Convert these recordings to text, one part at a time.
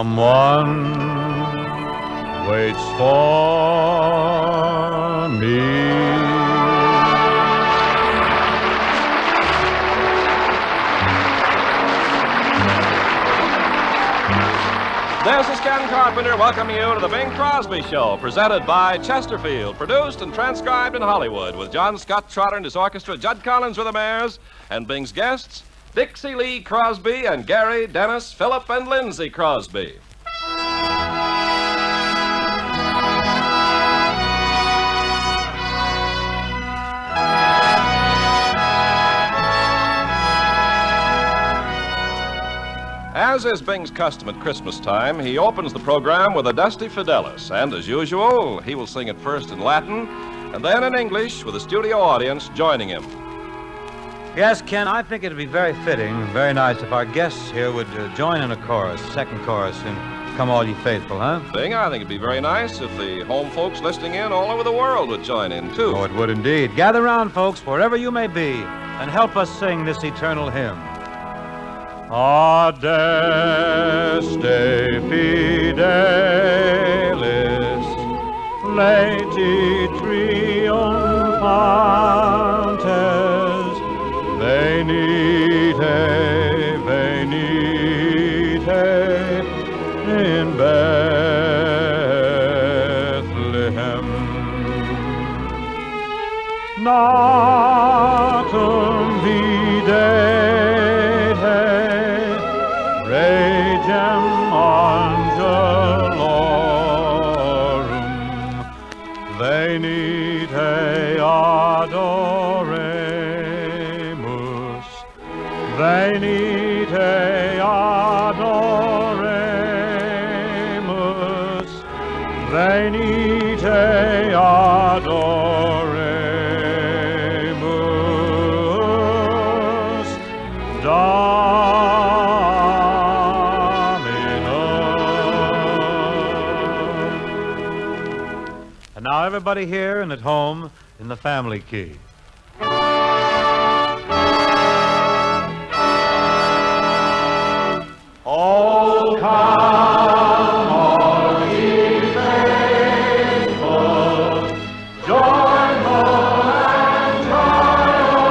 Someone waits for me. This is Ken Carpenter welcoming you to the Bing Crosby Show, presented by Chesterfield, produced and transcribed in Hollywood, with John Scott Trotter and his orchestra, Judd Collins with the Mares, and Bing's guests, Dixie Lee Crosby and Gary, Dennis, Philip, and Lindsay Crosby. As is Bing's custom at Christmas time, he opens the program with a Dusty Fidelis, and as usual, he will sing it first in Latin and then in English with a studio audience joining him. Yes, Ken, I think it'd be very fitting, very nice if our guests here would join in a chorus, second chorus, in Come All Ye Faithful, huh? Bing, I think it'd be very nice if the home folks listening in all over the world would join in, too. Oh, it would indeed. Gather round, folks, wherever you may be, and help us sing this eternal hymn. Adeste fidelis, Leti triumphantes, venite, venite in Bethlehem. Natum videte, regem angelorum, venite adoremus, venite adoremus, venite adoremus, And now everybody here and at home in the family key. Oh, come, all ye faithful, joyful and triumphant.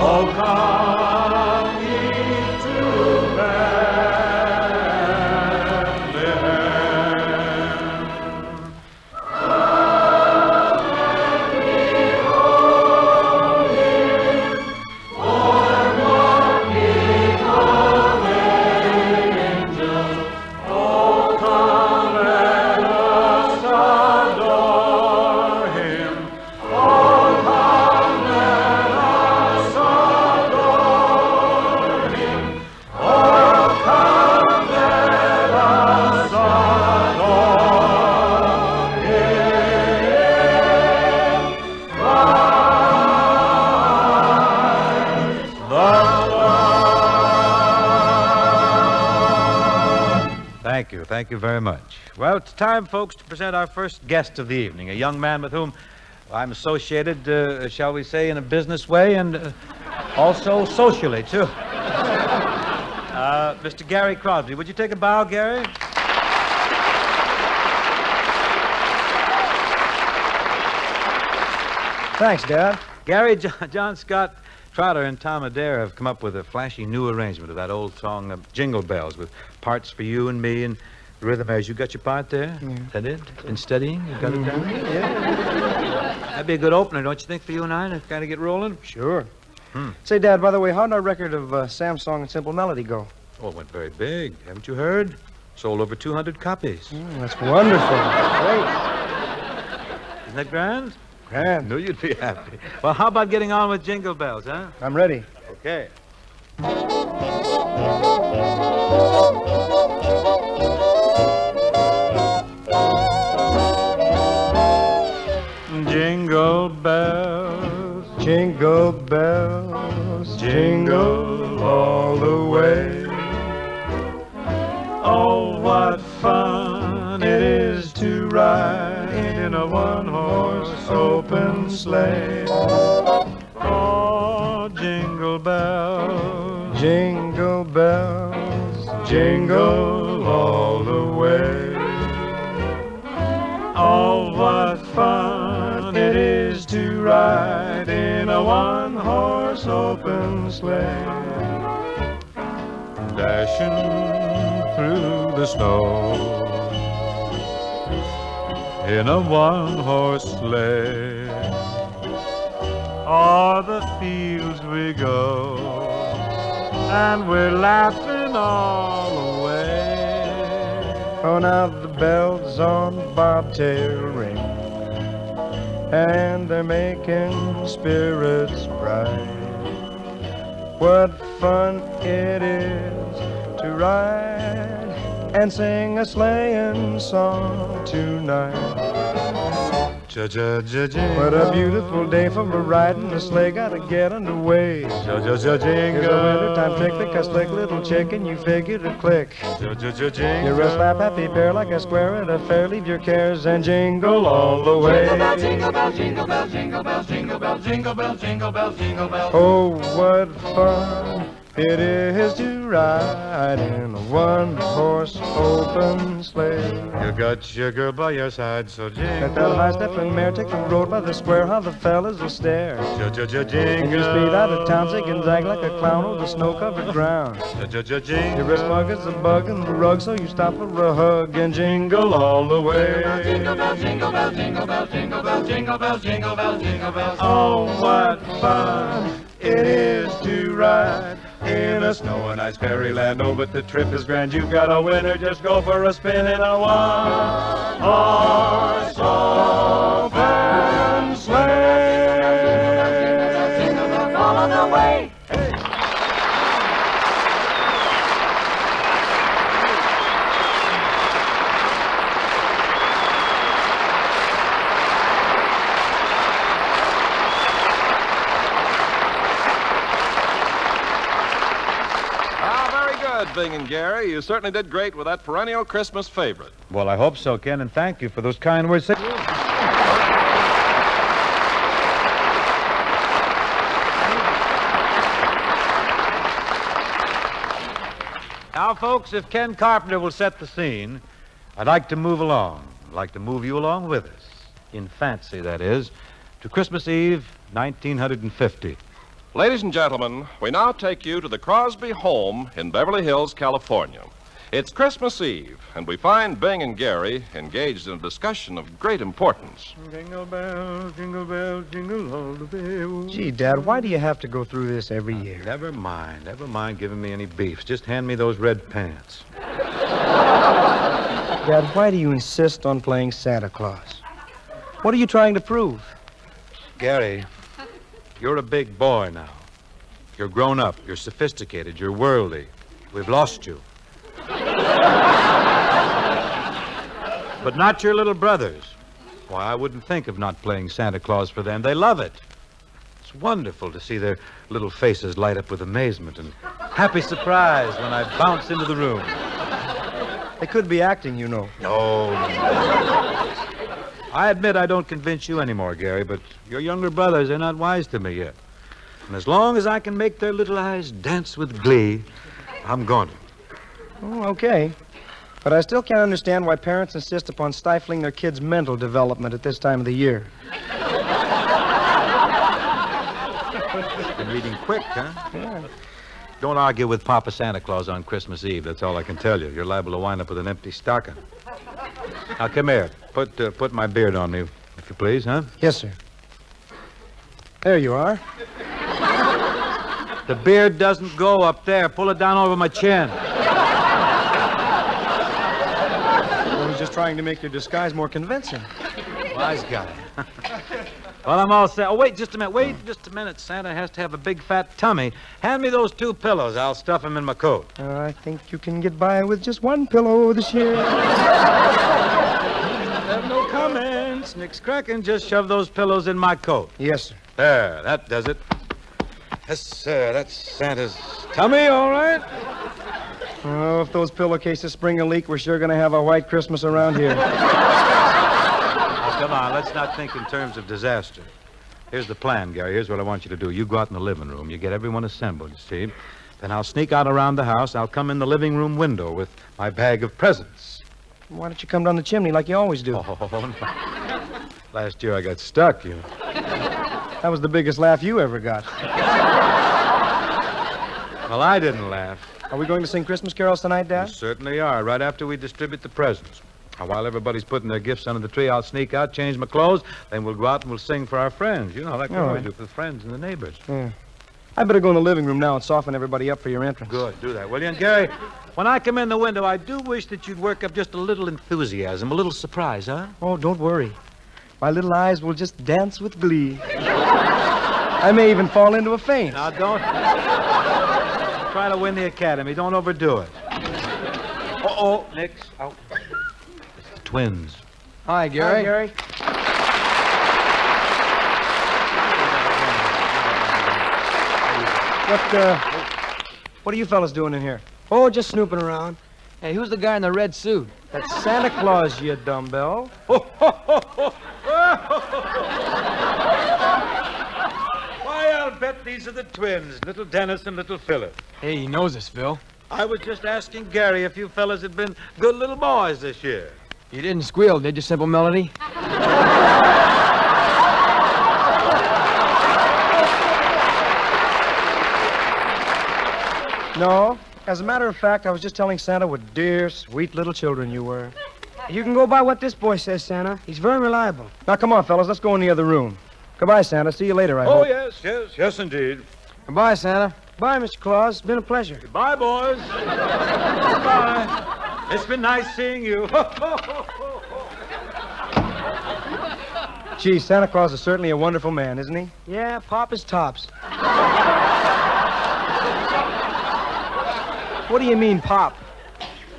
Oh, come ye to Thank you very much. Well, it's time, folks, to present our first guest of the evening, a young man with whom I'm associated, shall we say, in a business way and also socially, too. Mr. Gary Crosby. Would you take a bow, Gary? Thanks, Dad. Gary, John Scott Trotter and Tom Adair have come up with a flashy new arrangement of that old song, Jingle Bells, with parts for you and me and rhythm airs. You got your part there? Yeah. Is that it? Been studying? You got it down? Yeah. That'd be a good opener, don't you think, for you and I to kind of get rolling? Sure. Say, Dad, by the way, how'd our record of Sam's song and Simple Melody go? Oh, it went very big. Haven't you heard? Sold over 200 copies. That's wonderful. Great. Isn't that grand? Grand. Knew you'd be happy. Well, how about getting on with Jingle Bells, huh? I'm ready. Okay. Jingle bells, Jingle bells, jingle all the way. Oh, what fun it is to ride in a one-horse open sleigh. Oh, jingle bells, Jingle bells, jingle all the way. Oh, what fun it is to ride in a one-horse open sleigh. Dashing through the snow in a one-horse sleigh. O'er the fields we go, and we're laughing all the way. Oh, now the bells on bobtail ring, and they're making spirits bright. What fun it is to ride and sing a sleighing song tonight. What a beautiful day for a riding. The sleigh gotta get underway. Here's a wintertime trick, pick a slick little chicken, you figure to click. You're a slap happy pair like a square at a fair. Leave your cares and jingle all the way. Jingle bells, jingle bells, jingle bells, jingle bells, jingle bells, jingle bells, jingle bells. Oh, what fun it is to ride in a one-horse open sleigh. You got your girl by your side, so jingle. Let that high-stepping mare take the road by the square, how the fellas will stare. Jingle. And you speed out of town, zig and zag like a clown over the snow-covered ground. Jingle. You're as smug as a bug in the rug, so you stop for a hug and jingle all the way. Jingle bells, jingle bells, jingle bells, jingle bells, jingle bells, jingle bells, jingle bells. Oh, what fun it is to ride in a snow and ice fairyland. Oh, but the trip is grand. You've got a winner. Just go for a spin in a one-horse open sleigh. Jingle bells all on the way. Hey. Bing and Gary, you certainly did great with that perennial Christmas favorite. Well, I hope so, Ken, and thank you for those kind words. Now, folks, if Ken Carpenter will set the scene, I'd like to move along. I'd like to move you along with us, in fancy, that is, to Christmas Eve, 1950. Ladies and gentlemen, we now take you to the Crosby home in Beverly Hills, California. It's Christmas Eve, and we find Bing and Gary engaged in a discussion of great importance. Jingle bells, jingle all the way. Gee, Dad, why do you have to go through this every year? Never mind giving me any beefs. Just hand me those red pants. Dad, why do you insist on playing Santa Claus? What are you trying to prove? Gary, you're a big boy now. You're grown up. You're sophisticated. You're worldly. We've lost you. But not your little brothers. Why, I wouldn't think of not playing Santa Claus for them. They love it. It's wonderful to see their little faces light up with amazement and happy surprise when I bounce into the room. They could be acting, you know. No. I admit I don't convince you anymore, Gary, but your younger brothers, they're not wise to me yet. And as long as I can make their little eyes dance with glee, I'm going to. Oh, okay. But I still can't understand why parents insist upon stifling their kids' mental development at this time of the year. Been reading quick, huh? Yeah. Don't argue with Papa Santa Claus on Christmas Eve. That's all I can tell you. You're liable to wind up with an empty stocking. Now, come here. Put my beard on me, if you please, huh? Yes, sir. There you are. The beard doesn't go up there. Pull it down over my chin. I was just trying to make your disguise more convincing. Wise guy. Well, I'm all set. Oh, wait just a minute. Santa has to have a big, fat tummy. Hand me those 2 pillows. I'll stuff them in my coat. I think you can get by with just 1 pillow this year. Have no comments. Nick's cracking. Just shove those pillows in my coat. Yes, sir. There, that does it. Yes, sir. That's Santa's tummy, all right? Oh, if those pillowcases spring a leak, we're sure going to have a white Christmas around here. Come on, let's not think in terms of disaster. Here's the plan, Gary. Here's what I want you to do. You go out in the living room. You get everyone assembled, you see. Then I'll sneak out around the house. I'll come in the living room window with my bag of presents. Why don't you come down the chimney like you always do? Oh, no. Last year I got stuck, you know. That was the biggest laugh you ever got. Well, I didn't laugh. Are we going to sing Christmas carols tonight, Dad? We certainly are, right after we distribute the presents. Now, while everybody's putting their gifts under the tree, I'll sneak out, change my clothes, then we'll go out and we'll sing for our friends. You know, like we always do for the friends and the neighbors. Yeah. I better go in the living room now and soften everybody up for your entrance. Good, do that, will you? And Gary, when I come in the window, I do wish that you'd work up just a little enthusiasm, a little surprise, huh? Oh, don't worry. My little eyes will just dance with glee. I may even fall into a faint. Now, don't try to win the Academy. Don't overdo it. Uh-oh, Nix. Oh. It's the twins. Hi, Gary. Hi, Gary. What are you fellas doing in here? Oh, just snooping around. Hey, who's the guy in the red suit? That's Santa Claus, you dumbbell. Why, I'll bet these are the twins, little Dennis and little Philip. Hey, he knows us, Phil. I was just asking Gary if you fellas had been good little boys this year. You didn't squeal, did you, Simple Melody? No. As a matter of fact, I was just telling Santa what dear, sweet little children you were. You can go by what this boy says, Santa. He's very reliable. Now, come on, fellas. Let's go in the other room. Goodbye, Santa. See you later, I hope. Yes, indeed. Goodbye, Santa. Bye, Mr. Claus. It's been a pleasure. Goodbye, boys. Goodbye. It's been nice seeing you. Gee, Santa Claus is certainly a wonderful man, isn't he? Yeah, Pop is tops. What do you mean, Pop?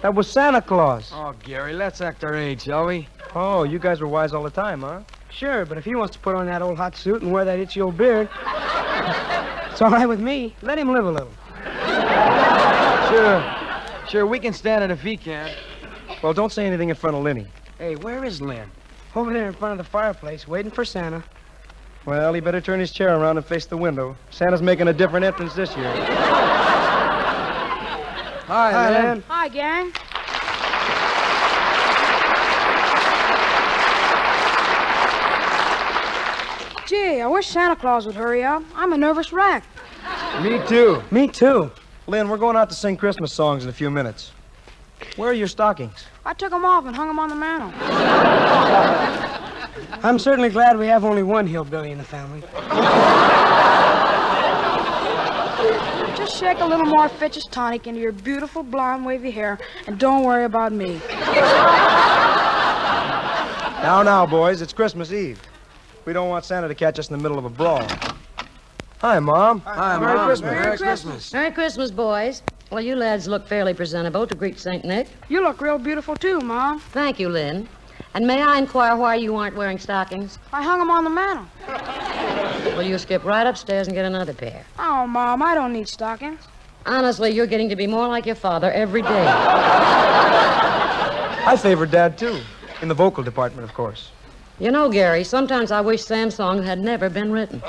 That was Santa Claus. Oh, Gary, let's act our age, shall we? Oh, you guys were wise all the time, huh? Sure, but if he wants to put on that old hot suit and wear that itchy old beard, it's all right with me. Let him live a little. Sure, we can stand it if he can. Well, don't say anything in front of Linny. Hey, where is Lynn? Over there in front of the fireplace, waiting for Santa. Well, he better turn his chair around and face the window. Santa's making a different entrance this year. Hi, Lynn. Hi, gang. Gee, I wish Santa Claus would hurry up. I'm a nervous wreck. Me too. Me too. Lynn, we're going out to sing Christmas songs in a few minutes. Where are your stockings? I took them off and hung them on the mantel. I'm certainly glad we have only one hillbilly in the family. Just shake a little more Fitch's tonic into your beautiful blonde wavy hair and don't worry about me. Now, boys, it's Christmas Eve. We don't want Santa to catch us in the middle of a brawl. Hi, Mom. Hi, Merry Mom. Christmas. Merry Christmas. Merry Christmas, boys. Well, you lads look fairly presentable to greet St. Nick. You look real beautiful, too, Mom. Thank you, Lynn. And may I inquire why you aren't wearing stockings? I hung them on the mantel. Well, you skip right upstairs and get another pair. Oh, Mom, I don't need stockings. Honestly, you're getting to be more like your father every day. I favor Dad, too. In the vocal department, of course. You know, Gary, sometimes I wish Sam's songs had never been written.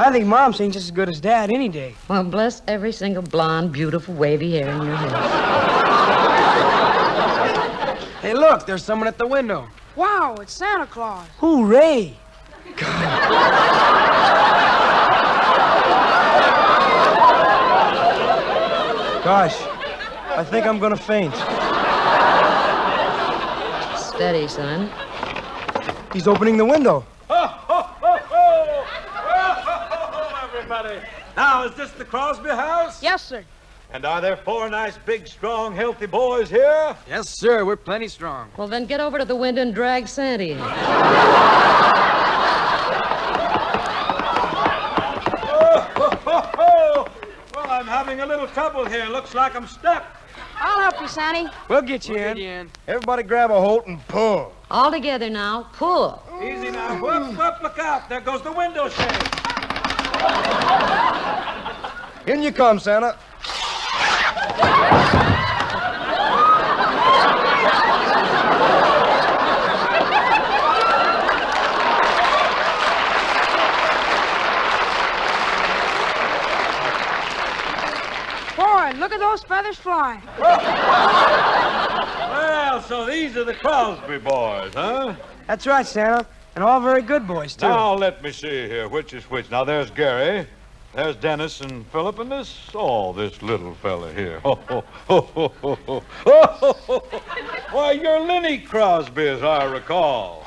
I think Mom sings just as good as Dad any day. Well, bless every single blonde, beautiful, wavy hair in your head. Hey, look, there's someone at the window. Wow, it's Santa Claus. Hooray! Gosh, I think I'm going to faint. Steady, son. He's opening the window. Everybody. Now, is this the Crosby house? Yes, sir. And are there 4 nice, big, strong, healthy boys here? Yes, sir, we're plenty strong. Well, then get over to the window and drag Santa in. Well, I'm having a little trouble here. Looks like I'm stuck. I'll help you, Sandy. We'll get you in. Everybody grab a Holt and pull. All together now. Pull. Easy now. Whoop, whoop, look out. There goes the window shade. In you come, Santa. good. Look at those feathers fly. Well, so these are the Crosby boys, huh? That's right, Santa. And all very good boys, too. Now, let me see here. Which is which? Now, there's Gary. There's Dennis and Philip, and this little fella here. Why, you're Lenny Crosby, as I recall.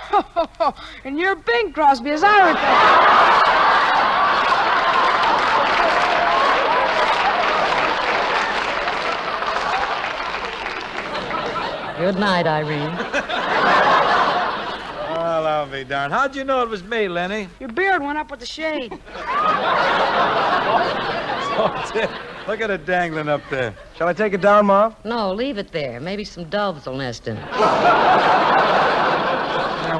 And you're Bing Crosby, as I recall. Good night, Irene. Well, I'll be darned. How'd you know it was me, Lenny? Your beard went up with the shade. Look at it dangling up there. Shall I take it down, Mom? No, leave it there. Maybe some doves will nest in it. Man,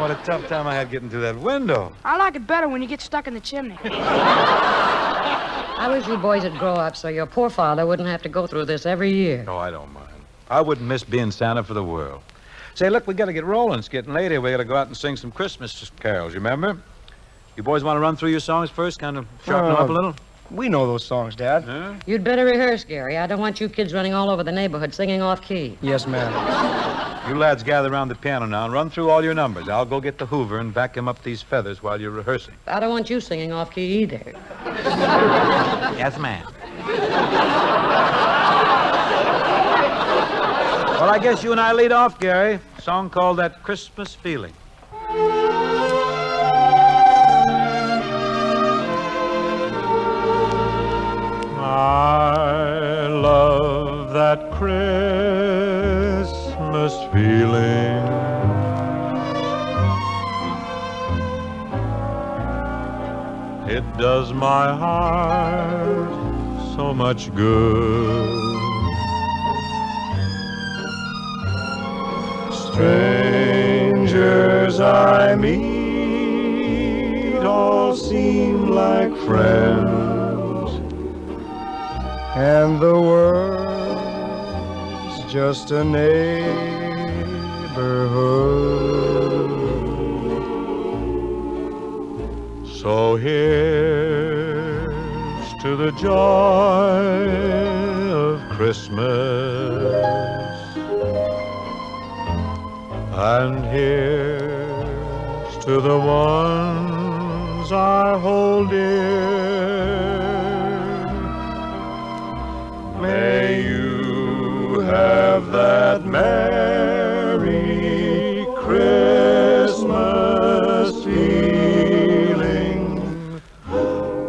what a tough time I had getting through that window. I like it better when you get stuck in the chimney. I wish you boys would grow up so your poor father wouldn't have to go through this every year. Oh, I don't mind. I wouldn't miss being Santa for the world. Say, look, we got to get rolling. It's getting late here. We got to go out and sing some Christmas carols, you remember? You boys want to run through your songs first, kind of sharpen them up a little? We know those songs, Dad. Huh? You'd better rehearse, Gary. I don't want you kids running all over the neighborhood singing off key. Yes, ma'am. You lads gather around the piano now and run through all your numbers. I'll go get the Hoover and vacuum up these feathers while you're rehearsing. I don't want you singing off key either. Yes, ma'am. Well, I guess you and I lead off, Gary. A song called That Christmas Feeling. I love that Christmas feeling. It does my heart so much good. Strangers I meet all seem like friends, And the world's just a neighborhood. so here's to the joy of Christmas. And here's to the ones I hold dear. May you have that merry Christmas feeling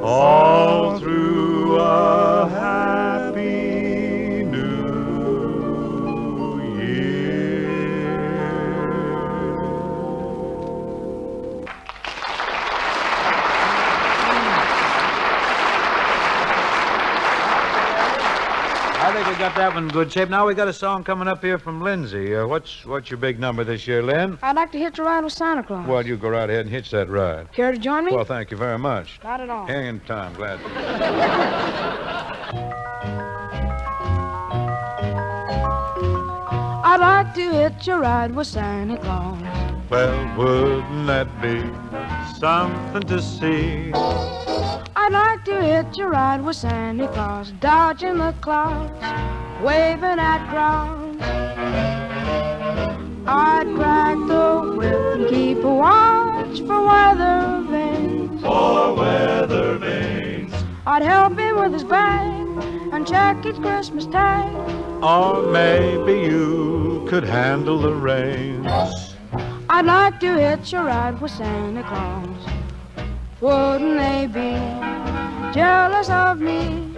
all through a happy new year. I think we got that one in good shape. Now we got a song coming up here from Lindsay. What's your big number this year, Lynn? I'd like to hitch a ride with Santa Claus. Well, you go right ahead and hitch that ride. Care to join me? Well, thank you very much. Not at all. Hang in time, glad to. I'd like to hitch a ride with Santa Claus. Well, wouldn't that be something to see? I'd like to hitch a ride with Santa Claus, dodging the clouds, waving at crowds. I'd crack the whip and keep a watch for weather vanes. For weather vanes. I'd help him with his bag and check his Christmas tag. Or maybe you could handle the reins. I'd like to hitch a ride with Santa Claus. Wouldn't they be jealous of me?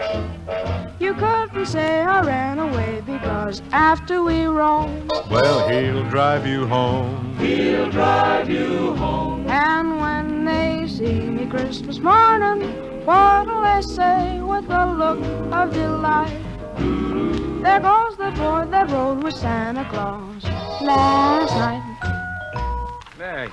You couldn't say I ran away because after we roam, Well, he'll drive you home. He'll drive you home. and when they see me Christmas morning, what'll they say with a look of delight? There goes the boy that rode with Santa Claus last night. There.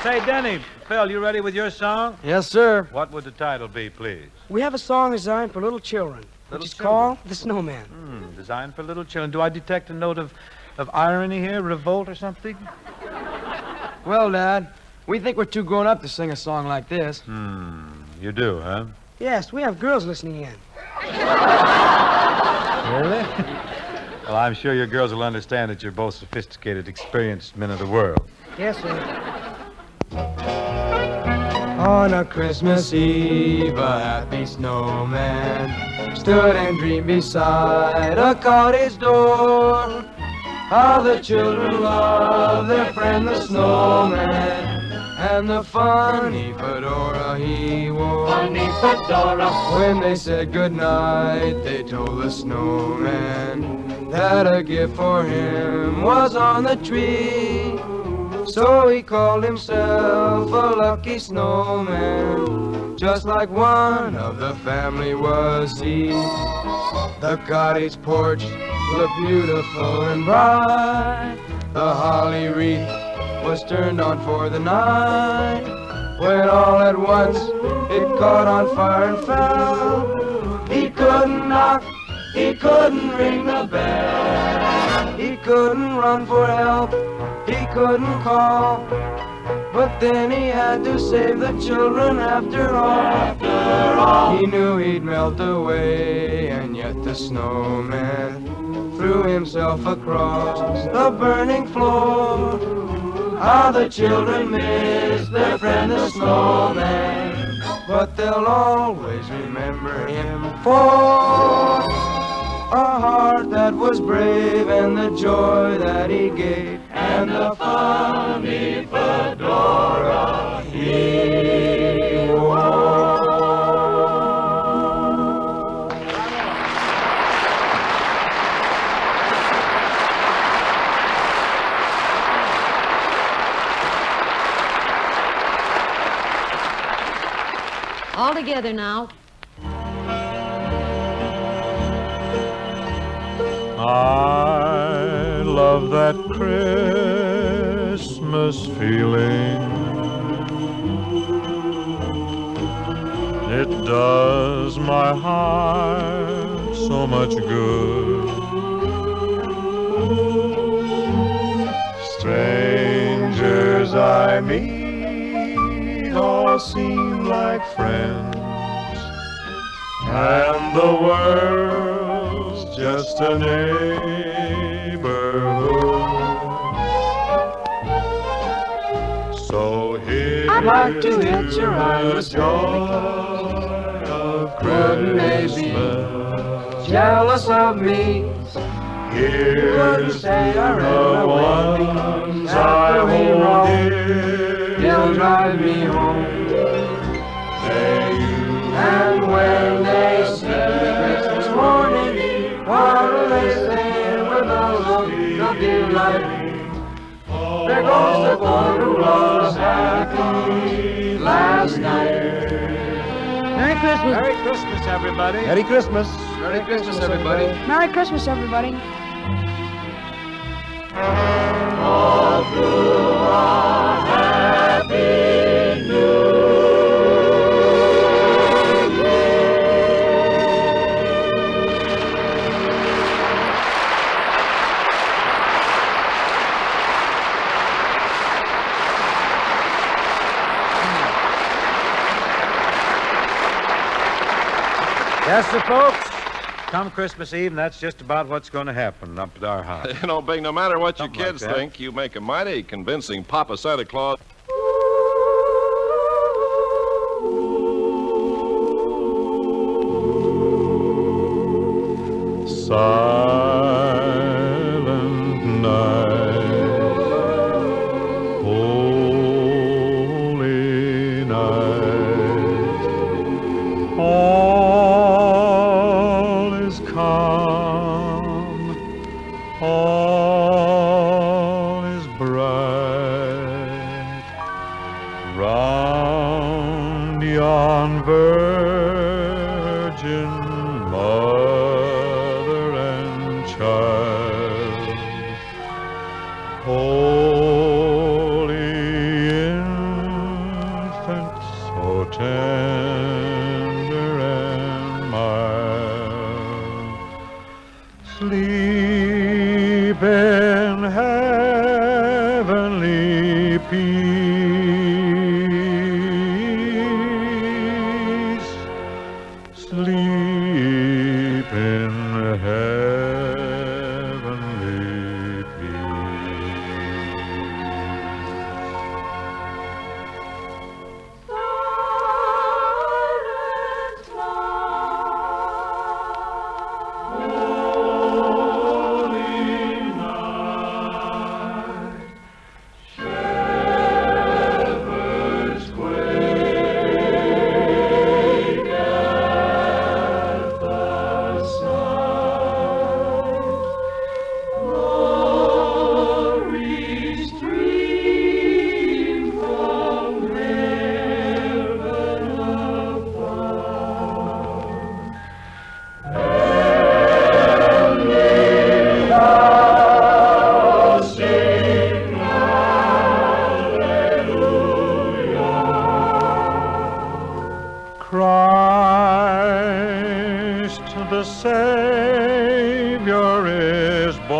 Say, Denny, Phil, you ready with your song? Yes, sir. What would the title be, please? We have a song designed for little children, Little which is children? called The Snowman. Designed for little children. Do I detect a note of of irony here? Revolt or something? Well, Dad, we think we're too grown up to sing a song like this. You do, huh? Yes, we have girls listening in. Really? Well, I'm sure your girls will understand that you're both sophisticated, experienced men of the world. Yes, sir. On a Christmas Eve, a happy snowman stood and dreamed beside a cottage door. How the children love their friend the snowman and the funny fedora he wore. Funny fedora. When they said goodnight, they told the snowman that a gift for him was on the tree. So he called himself a lucky snowman, just like one of the family was he. The cottage porch looked beautiful and bright. The holly wreath was turned on for the night, when all at once it caught on fire and fell. He couldn't knock, he couldn't ring the bell, he couldn't run for help, he couldn't call, but then he had to save the children after all. He knew he'd melt away, and yet the snowman threw himself across the burning floor. How the children miss their friend the snowman, but they'll always remember him for a heart that was brave and the joy that he gave and the funny fedora he wore. All together now. I love that Christmas feeling. It does my heart so much good. Strangers I meet all seem like friends, and the world's just a neighborhood. So here's I'd like to hitch a ride the with joy of Christmas. Jealous of me, Here's say I ran the away. ones I After we hold roll, dear. they'll drive me home. And when they see me Christmas morning, what will they say with a look of delight? There goes the boy who was happy last night. Merry Christmas. Merry Christmas, everybody. Merry Christmas. Merry Christmas, everybody. Merry Christmas, everybody. All through a happy new year. Yes, sir, folks. Come Christmas Eve, and that's just about what's going to happen up at our house. You know, Bing, no matter what Something you kids like that. think, you make a mighty convincing Papa Santa Claus. Silent night, holy night, all is calm, all is bright, round yon virgin mother and child, holy infant, so tender and mild, sleep in heavenly peace. Sleep in heavenly peace. Christ the Savior is born.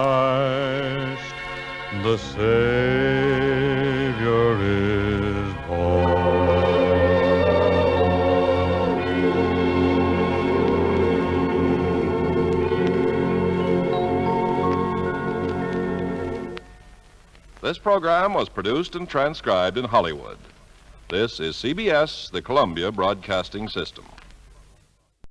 Christ the Savior is born. This program was produced and transcribed in Hollywood. This is CBS, the Columbia Broadcasting System.